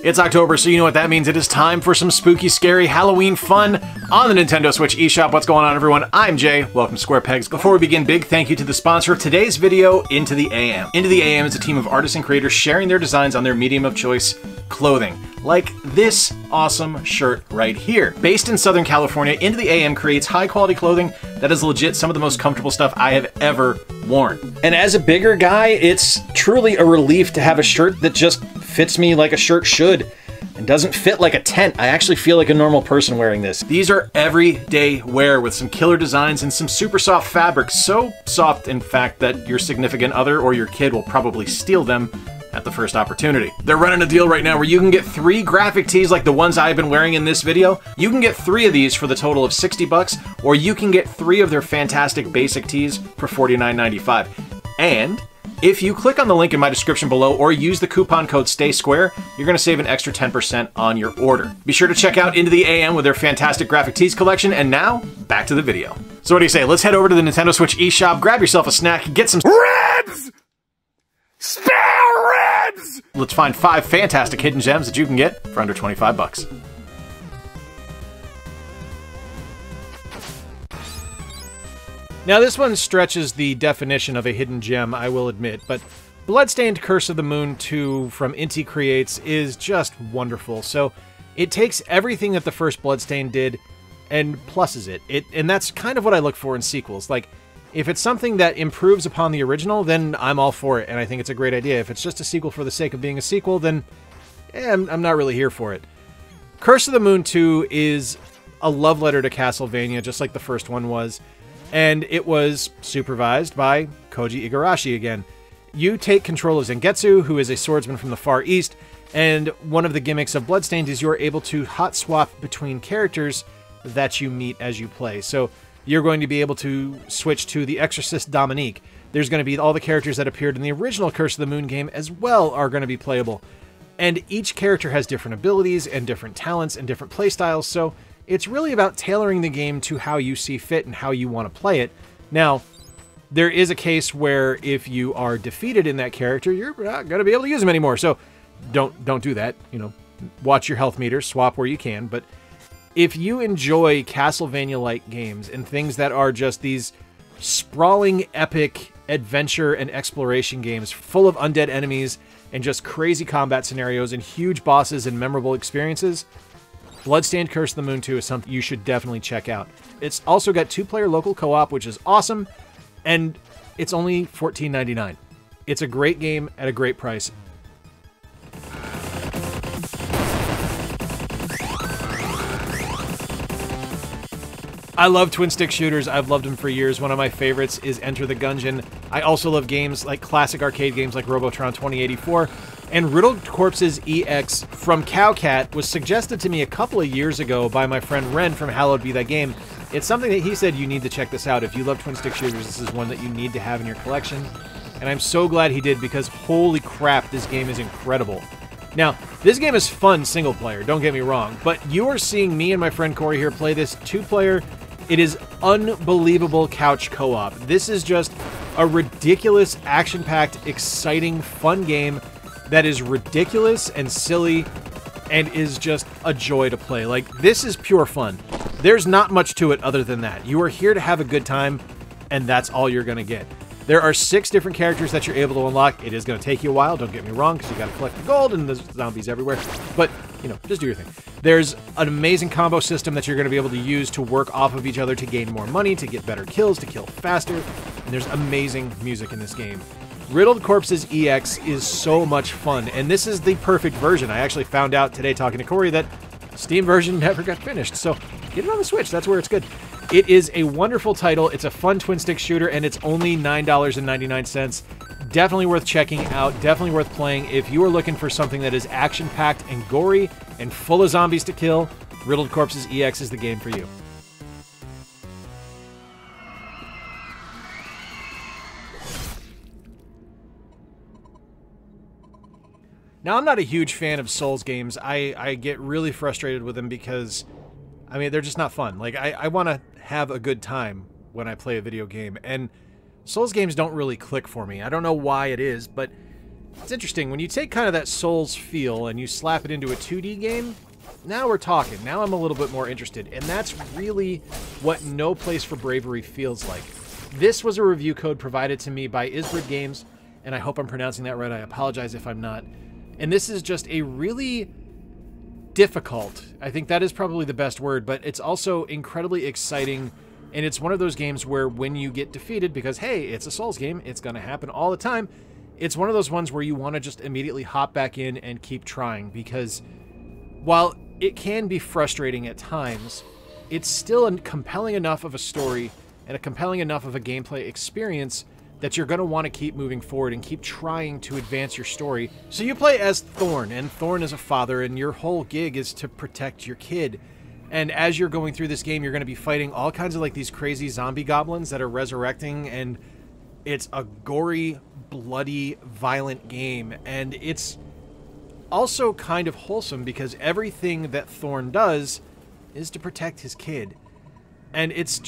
It's October, so you know what that means. It is time for some spooky, scary Halloween fun on the Nintendo Switch eShop. What's going on, everyone? I'm Jay. Welcome to Square Pegs. Before we begin, big thank you to the sponsor of today's video, Into the AM. Into the AM is a team of artists and creators sharing their designs on their medium of choice, clothing. Like this awesome shirt right here. Based in Southern California, Into the AM creates high-quality clothing that is legit some of the most comfortable stuff I have ever worn. And as a bigger guy, it's truly a relief to have a shirt that just fits me like a shirt should and doesn't fit like a tent. I actually feel like a normal person wearing this. These are everyday wear with some killer designs and some super soft fabrics. So soft, in fact, that your significant other or your kid will probably steal them at the first opportunity. They're running a deal right now where you can get 3 graphic tees like the ones I've been wearing in this video. You can get 3 of these for the total of 60 bucks, or you can get 3 of their fantastic basic tees for $49.95. And if you click on the link in my description below or use the coupon code STAYSQUARE, you're going to save an extra 10% on your order. Be sure to check out Into the AM with their fantastic graphic tees collection, and now, back to the video. So what do you say? Let's head over to the Nintendo Switch eShop, grab yourself a snack, get some ribs! Spare ribs! Let's find 5 fantastic hidden gems that you can get for under 25 bucks. Now this one stretches the definition of a hidden gem, I will admit, but Bloodstained Curse of the Moon 2 from Inti Creates is just wonderful. So it takes everything that the first Bloodstained did and pluses it. And that's kind of what I look for in sequels. Like, if it's something that improves upon the original, then I'm all for it, and I think it's a great idea. If it's just a sequel for the sake of being a sequel, then I'm not really here for it. Curse of the Moon 2 is a love letter to Castlevania, just like the first one was. And it was supervised by Koji Igarashi again. You take control of Zangetsu, who is a swordsman from the Far East, and one of the gimmicks of Bloodstained is you're able to hot swap between characters that you meet as you play. So you're going to be able to switch to the Exorcist Dominique. There's going to be all the characters that appeared in the original Curse of the Moon game as well are going to be playable. And each character has different abilities and different talents and different playstyles, so it's really about tailoring the game to how you see fit and how you want to play it. Now, there is a case where if you are defeated in that character, you're not going to be able to use them anymore. So don't do that. You know, watch your health meter, swap where you can. But if you enjoy Castlevania-like games and things that are just these sprawling, epic adventure and exploration games full of undead enemies and just crazy combat scenarios and huge bosses and memorable experiences, Bloodstained Curse of the Moon 2 is something you should definitely check out. It's also got 2-player local co-op, which is awesome, and it's only $14.99. It's a great game at a great price. I love twin-stick shooters. I've loved them for years. One of my favorites is Enter the Gungeon. I also love games like classic arcade games like Robotron 2084. And Riddled Corpses EX from Cowcat was suggested to me a couple of years ago by my friend Ren from Hallowed Be Thy Game. It's something that he said you need to check this out. If you love twin-stick shooters, this is one that you need to have in your collection. And I'm so glad he did, because holy crap, this game is incredible. Now, this game is fun single-player, don't get me wrong, but you are seeing me and my friend Corey here play this 2-player. It is unbelievable couch co-op. This is just a ridiculous, action-packed, exciting, fun game that is ridiculous and silly and is just a joy to play. Like, this is pure fun. There's not much to it other than that. You are here to have a good time, and that's all you're going to get. There are 6 different characters that you're able to unlock. It is going to take you a while, don't get me wrong, because you got to collect the gold and there's zombies everywhere. But, you know, just do your thing. There's an amazing combo system that you're going to be able to use to work off of each other to gain more money, to get better kills, to kill faster. And there's amazing music in this game. Riddled Corpses EX is so much fun, and this is the perfect version. I actually found out today talking to Corey that Steam version never got finished, so get it on the Switch. That's where it's good. It is a wonderful title. It's a fun twin-stick shooter, and it's only $9.99. Definitely worth checking out. Definitely worth playing. If you are looking for something that is action-packed and gory and full of zombies to kill, Riddled Corpses EX is the game for you. Now, I'm not a huge fan of Souls games. I get really frustrated with them because, I mean, they're just not fun. Like, I want to have a good time when I play a video game, and Souls games don't really click for me. I don't know why it is, but It's interesting, when you take kind of that Souls feel and you slap it into a 2D game, now we're talking. Now I'm a little bit more interested, and that's really what No Place for Bravery feels like. This was a review code provided to me by Isbrid Games, and I hope I'm pronouncing that right. I apologize if I'm not. And this is just a really difficult, I think that is probably the best word, but it's also incredibly exciting, and it's one of those games where when you get defeated, because hey, it's a Souls game, it's going to happen all the time, it's one of those ones where you want to just immediately hop back in and keep trying, because while it can be frustrating at times, it's still a compelling enough of a story and a compelling enough of a gameplay experience that you're going to want to keep moving forward and keep trying to advance your story. So you play as Thorn, and Thorn is a father, and your whole gig is to protect your kid. And as you're going through this game, you're going to be fighting all kinds of like these crazy zombie goblins that are resurrecting, and it's a gory, bloody, violent game. And it's also kind of wholesome because everything that Thorn does is to protect his kid. And it's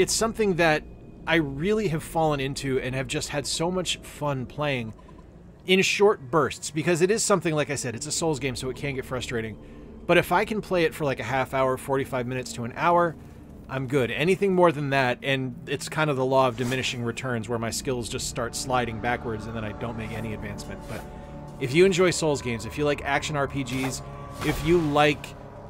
something that I really have fallen into and have just had so much fun playing in short bursts, because it is something, like I said, it's a Souls game, so it can get frustrating. But if I can play it for like a half hour, 45 minutes to an hour, I'm good. Anything more than that, and it's kind of the law of diminishing returns where my skills just start sliding backwards and then I don't make any advancement. But if you enjoy Souls games, if you like action RPGs, if you like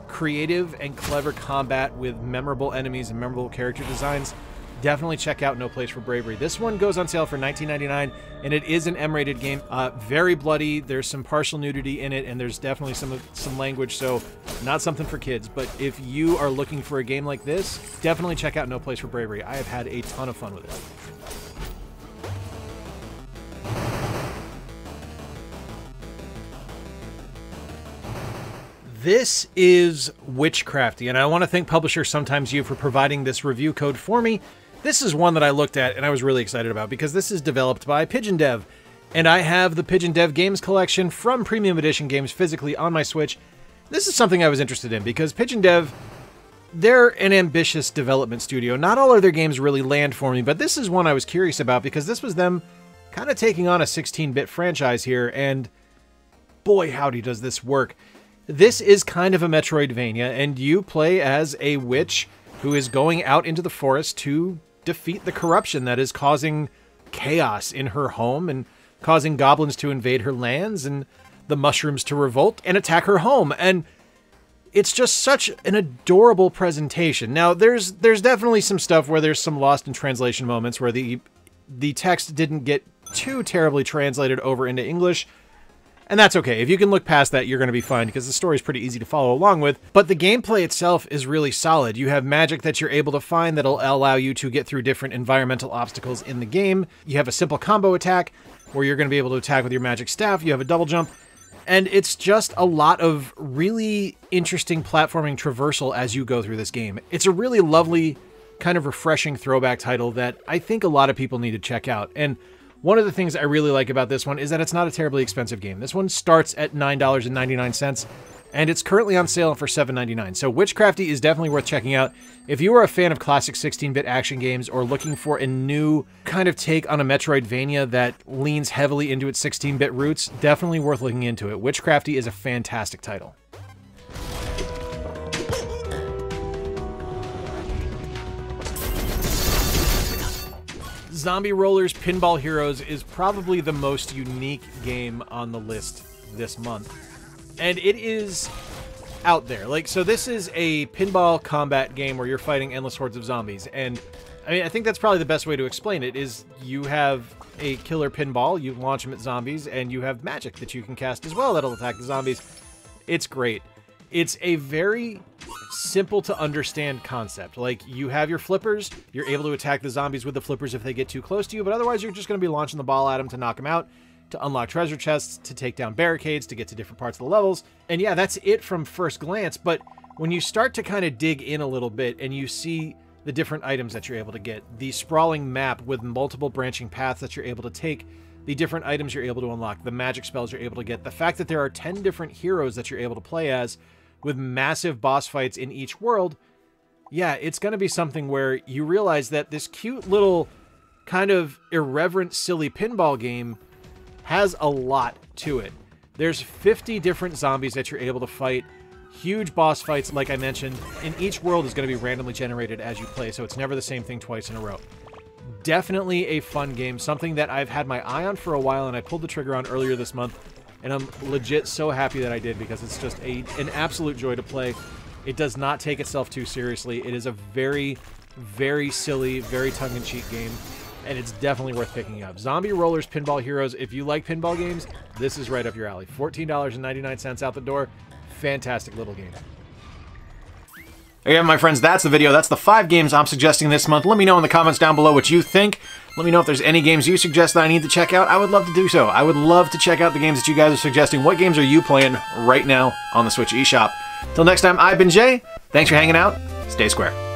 creative and clever combat with memorable enemies and memorable character designs, definitely check out No Place for Bravery. This one goes on sale for $19.99, and it is an M-rated game. Very bloody. There's some partial nudity in it, and there's definitely some language, so not something for kids. But if you are looking for a game like this, definitely check out No Place for Bravery. I have had a ton of fun with it. This is Witchcrafty, and I want to thank publisher Sometimes You for providing this review code for me. This is one that I looked at and I was really excited about because this is developed by Pigeon Dev, and I have the Pigeon Dev Games collection from Premium Edition Games physically on my Switch. This is something I was interested in because Pigeon Dev, they're an ambitious development studio. Not all of their games really land for me, but this is one I was curious about because this was them kind of taking on a 16-bit franchise here, and boy howdy does this work. This is kind of a Metroidvania, and you play as a witch who is going out into the forest to defeat the corruption that is causing chaos in her home and causing goblins to invade her lands and the mushrooms to revolt and attack her home. And it's just such an adorable presentation. Now, there's definitely some stuff where there's some lost in translation moments where the text didn't get too terribly translated over into English. And that's okay. If you can look past that, you're going to be fine because the story is pretty easy to follow along with. But the gameplay itself is really solid. You have magic that you're able to find that'll allow you to get through different environmental obstacles in the game. You have a simple combo attack where you're going to be able to attack with your magic staff. You have a double jump. And it's just a lot of really interesting platforming traversal as you go through this game. It's a really lovely, kind of refreshing throwback title that I think a lot of people need to check out. And one of the things I really like about this one is that it's not a terribly expensive game. This one starts at $9.99, and it's currently on sale for $7.99. So Witchcrafty is definitely worth checking out. If you are a fan of classic 16-bit action games or looking for a new kind of take on a Metroidvania that leans heavily into its 16-bit roots, definitely worth looking into it. Witchcrafty is a fantastic title. Zombie Rollers Pinball Heroes is probably the most unique game on the list this month. And it is out there. Like, so this is a pinball combat game where you're fighting endless hordes of zombies. And I mean, I think that's probably the best way to explain it is you have a killer pinball, you launch them at zombies, and you have magic that you can cast as well that'll attack the zombies. It's great. It's a very simple to understand concept. Like, you have your flippers, you're able to attack the zombies with the flippers if they get too close to you, but otherwise you're just going to be launching the ball at them to knock them out, to unlock treasure chests, to take down barricades, to get to different parts of the levels. And yeah, that's it from first glance, but when you start to kind of dig in a little bit and you see the different items that you're able to get, the sprawling map with multiple branching paths that you're able to take, the different items you're able to unlock, the magic spells you're able to get, the fact that there are 10 different heroes that you're able to play as, with massive boss fights in each world, yeah, it's going to be something where you realize that this cute little kind of irreverent, silly pinball game has a lot to it. There's 50 different zombies that you're able to fight. Huge boss fights, like I mentioned, and each world is going to be randomly generated as you play, so it's never the same thing twice in a row. Definitely a fun game, something that I've had my eye on for a while, and I pulled the trigger on earlier this month, and I'm legit so happy that I did, because it's just an absolute joy to play. It does not take itself too seriously. It is a very, very silly, very tongue-in-cheek game, and it's definitely worth picking up. Zombie Rollers Pinball Heroes, if you like pinball games, this is right up your alley. $14.99 out the door. Fantastic little game. Again, my friends, that's the video. That's the 5 games I'm suggesting this month. Let me know in the comments down below what you think. Let me know if there's any games you suggest that I need to check out. I would love to do so. I would love to check out the games that you guys are suggesting. What games are you playing right now on the Switch eShop? Till next time, I've been Jay. Thanks for hanging out. Stay square.